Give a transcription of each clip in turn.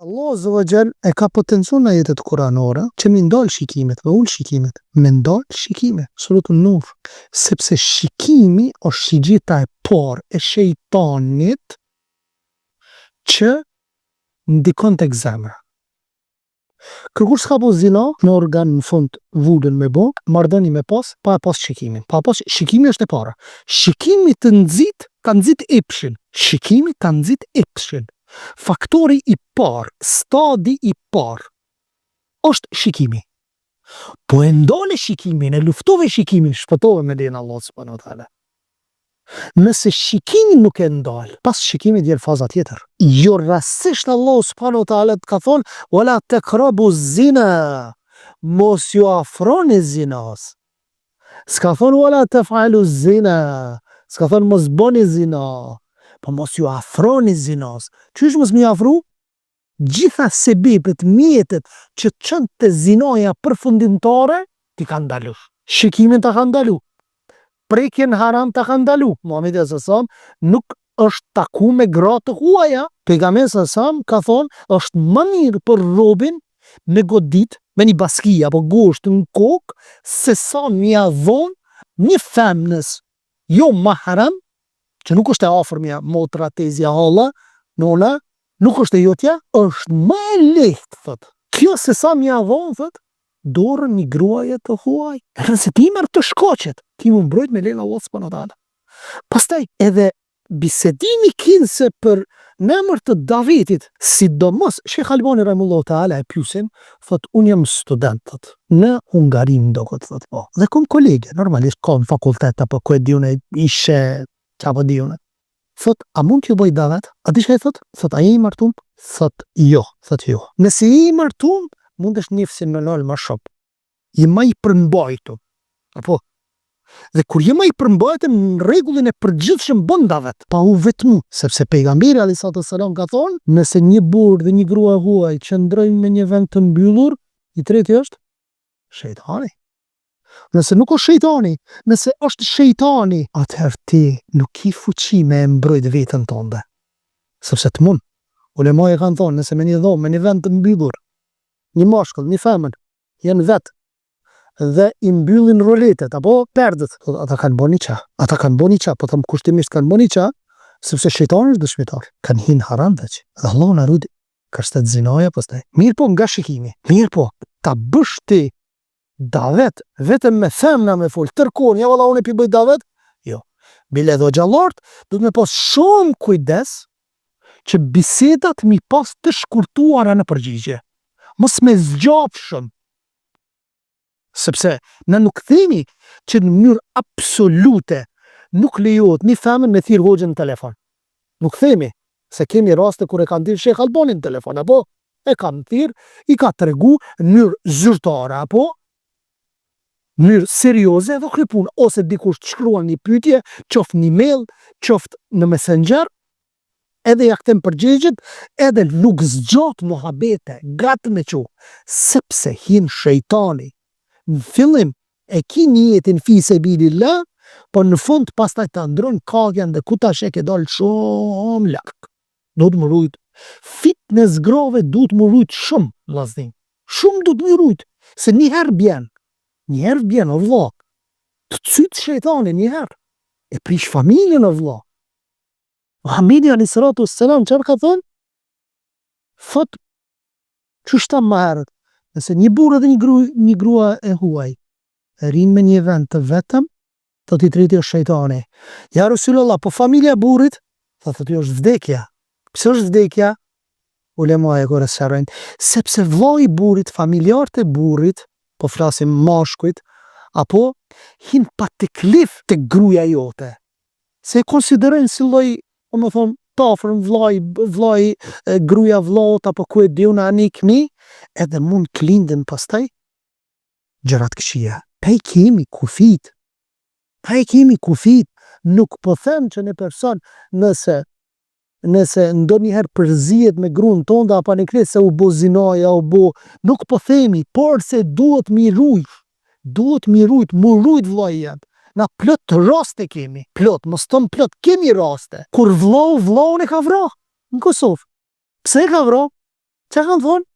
Allah Azza wa Jall e ka potencuar në ajetet kuranore që mi ndalë shikimet, me ullë shikimet, me ndalë shikime, Suratun Nur, sepse shikimi është shigjeta e parë e shejtanit që ndikon tek zemra. Kërkush s'ka po zina, në organ në fund vullën me bo, marrëdhënie me pas, pa e pas shikimin. Pa pas shikimi është e para. Shikimi të nxit, ka nxit epshin. Shikimi ka nxit epshin. Faktori i parë, stadi i parë, është shikimi. Po e ndale shikimin, e luftove shikimin, shpëtove me lejen Allah subhanahu wa taala. Nëse shikimin nuk e ndal, pas shikimit vjen faza tjetër. Jo rastësisht Allah subhanahu wa taala të ka thonë wala takrabu zina, mos ju afroni zinas. S'ka thonë wala taf'alu zina, s'ka thonë mos bëni zina, po mos ju afroni zinas. Qysh mos më afru? Gjitha sebepet, mjetet që çon te zinaja përfundimtare ti kanë ndalu. Shikimin ta kanë ndalu. Prekjen haram ta kanë ndalu. Muhamedi s.a.s. nuk është taku me gra të huaja. Pejgamberi s.a.s. ka thonë është më mirë për robin me godit me një baski apo gosht në kokë se sa mja dhonë një femnës jo mahram, që nuk është e afërmja, motra, tezja, halla, nona, nuk është e jotja, është më e lehtë, thot. Kjo se sa mja dhonë, thot, dorën një gruaje të huaj. Nëse ti merr të shkoqet, ti më mbrojt me lejen Allah subhanahu wa taala. Pastaj edhe bisedimi kinse për në emër të Davidit, sidomos Sheikh Albani rahimullahu taala e pyesim, thot unë jam student, thot, në Hungari ndokot, thot, po. Dhe kom kolege, normalisht kom fakultet apo ku e diunë ishe çapo diunë. Thot, a mund t'ju bëj davet? A di çka i thot? Thot, a je i martum? Thot, jo. Thot, jo. Nëse je i martum, mundesh nifsin me lal ma shop. Je ma i përmbajtur. Apo? Dhe kur je ma i përmbajtur në rregullin e përgjithshëm bën davet, pa u vetmu, sepse pejgamberi alayhis salam ka thonë, nëse një burr dhe një grua huaj qëndrojnë në një vend të mbyllur, i treti është shejtani. Nëse nuk është shejtani, nëse është shejtani, atëherë ti nuk i fuqi me e mbrojt vetën tënde. Sepse të mund. Ulemai kanë thonë, nëse me një dhomë, me një vend të mbyllur, një mashkull, një femër, janë vetë, dhe i mbyllin roletet, apo perdët, ata kanë bo një qa. Ata kanë bo një qa, po thëmë kushtimisht kanë bo një qa, sepse shejtani është dëshmitar. Kanë hinë haram veç. Dhe Allah në rudi, kërshtet zinaja pastaj. Mirë po nga shikimi. Mirë po, ta bësh ti davet, vetëm me femna me fol, tërkon, ja valla unë e pi bëj davet, jo. Bile dhe gjallart, du të me pas shumë kujdes, që bisedat mi pas të shkurtuara në përgjigje. Mos me zgjapshëm. Sepse në nuk themi që në mënyrë absolute nuk lejohet një femën me thirr hoxhën në telefon. Nuk themi, se kemi raste kur e kanë thirr Sheikh Albani në telefon, apo e kanë thirr, i ka tregu në mënyrë zyrtare, apo në mënyrë serioze dhe krypun, ose dikush të shkruan një pyetje, qoftë në email, qoftë në Messenger, edhe ja kthem përgjigjet, edhe nuk zgjat muhabete, gatë me qu, sepse hin shejtani. Në fillim e ki niyetin fi sebilillah, po në fund pastaj ta ndron kagjen dhe ku tash e ke dal shumë larg. Do të më rujt. Fitnes grave du të më rujt shumë, vllaznin. Shumë du të më rujt, se njëherë bjen, o vlla. Të cyt shejtani njëherë. E prish familjen, o vlla. Muhamedi alayhis salatu wassalam çfarë ka thonë? Thot, ç'është më herët? Nëse një burrë dhe një grua e huaj rinë me një vend të vetëm, thot i treti është shejtani. Ja Rasulullah, po familja e burrit? Thot jo është vdekja. Pse është vdekja? Ulemaja kur e sqarojnë, sepse vllai i burrit, familjarët e burrit, po flasim mashkujt, apo hin pa teklif te gruaja jote. Se e konsiderojnë si lloj, më thonë, tafër vllai, gruaja vllaut, apo ku e diun anikmi, edhe mund klindin pastaj gjërat këqija. Pa i kemi kufit. Nuk po them që një person nëse ndonjëherë përzihet me gruan tonë apo në kres se u bo zinaja, nuk po themi, por se duhet mi rujt, mu rujt vllai jam. Na plot raste kemi, mos thon plot, kemi raste kur vllaun e ka vrarë në Kosovë. Pse e ka vrarë? Çka kanë thonë?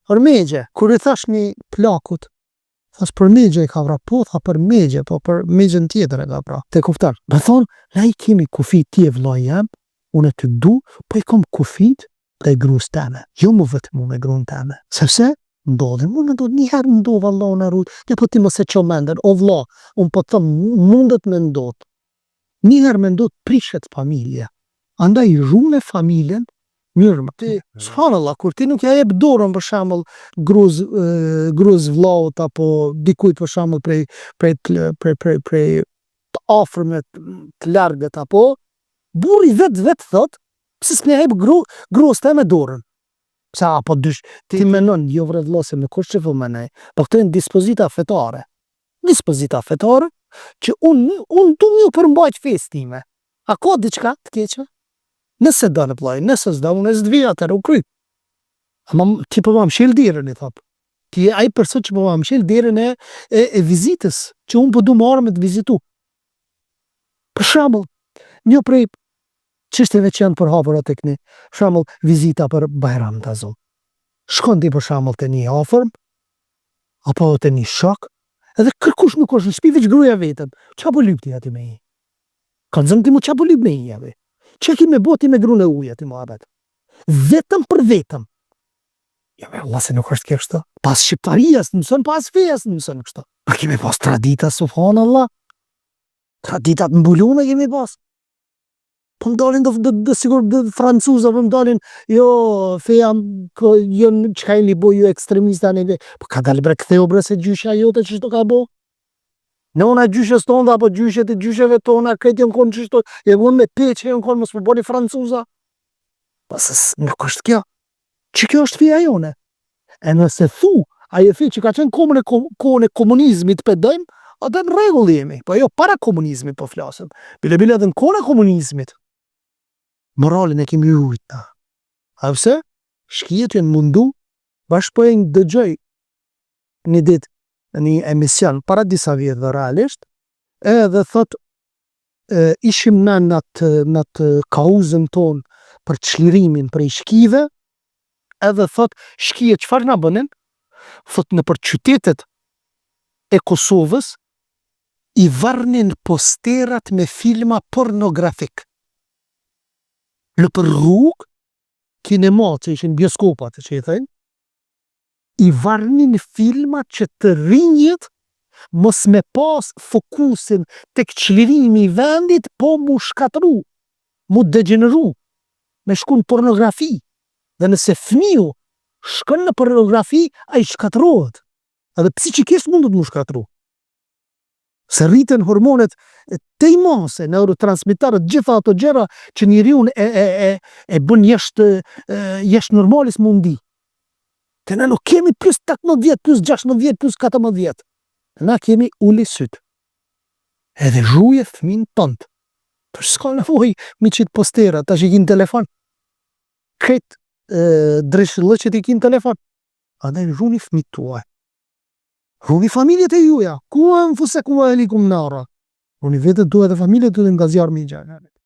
Përmegje. Kur I thash një plakut, thash përmegje I ka vra, po tha përmegje, po për megjen tjetër e ka vra. Te kupton? Me thonë, na I kemi kufi ti e vllai jam, unë ty du, po I kam kufit dhe grus teme. Jo mu vetëm me grun teme. Sepse ndodhi, unë do njëherë ndodh Allah na rujt. Ja po ti mos e ço mendën, o vlla, unë po them mundet me ndodh. Njëherë me ndodh prishet familje. Andaj zhu me familjen mirë më ti, subhanallah, kur ti nuk ja jep dorën për shembull gruz vllaut apo dikujt për shembull prej të afërmit, të largët apo burri vet thot, pse s'më jep gruas teme dorën? Pse apo dysh ti menon jo vre vlla se me kush që vëmënej, po këto janë dispozita fetare. Dispozita fetare që unë du ju përmbajt fesë time. A ka diçka të keqe? Nëse do në vllai, nëse s'do, unë s'dvi atër u kryp. Ama ti po ma mshel derën I thap. Ti ai person që po ma mshel derën e vizitës, që unë po du marrë me të vizitu. Për shembull, një prej çështjeve që janë përhapura tek ne, për shembull, vizita për Bajram të Azum. Shkon ti për shembull te një afërm, apo te një shok, edhe kërkush nuk është në shtëpi veç gruaja vetëm. Ç'a po lyp ti aty me I? Ka zënë ti mu ç'a po lyp me I aty? Që ki me boti me grune uja ti muhabet? Vetëm për vetëm. Ja me Allah se nuk është kjo kështu. Pas shqiptarijas mëson, pas fejas mëson kështu. A kemi pas tradita, subhanallah. Traditat mbulune kemi pas. Po më dalin do sigur francuza, po më dalin, jo, feja, jo, qka I li bo, jo ekstremista, po ka dalë bre ktheu bre se gjysha jote që shto ka bo. Në ona gjyshes tonë, apo gjyshet e gjysheve tona, këtë janë konë qështu, e unë me peqe janë konë, mos më boni francuza. Pasës nuk është kjo. Që kjo është feja jone. E nëse thu, aje fe që ka qenë kohën e komunizmit pëdojmë, atë në regull jemi. Po jo, para komunizmit po flasëm. Bile edhe në kohën e komunizmit. Moralin e kemi ujta. A pëse? Shkijet janë mundu, bashkë po e në dëgjoj një ditë, një emision para disa vjetëve realisht, edhe thot ishim në atë kauzën tonë për çlirimin prej shkive, edhe thot shkije çfarë na bënin? Thot në për qytetet e Kosovës I varnin posterat me filma pornografik. Në për rrugë, kinema që ishin bioskopat që I thënë, I varnin filma që të rinjët mos me pas fokusin tek çlirimi I vendit, po mu shkatru, mu degeneru, me shku në pornografi. Dhe nëse fëmiu shkon në pornografi, ai shkatrohet. Edhe psikikisht mundet mu shkatru. Se rriten hormonet te I mase, neurotransmitarët, gjitha ato gjëra që njeriu e bën jeshtë normalis mundi. Te na nuk kemi plus 18 vjet, plus 16 vjet, plus 14 vjet. Na kemi uli syt. Edhe zhuje fëmin tënd. Për s'ka nevoj mi qitë postera, ta që I kin telefon. Këtë dreshëllë që ti kin telefon. A da I zhuni fëmit tuaj. Zhuni familjet e juja. Kua më fuse kua e likum nara. Zhuni vetët tuaj dhe familjet të nga zjarë mi gjanë.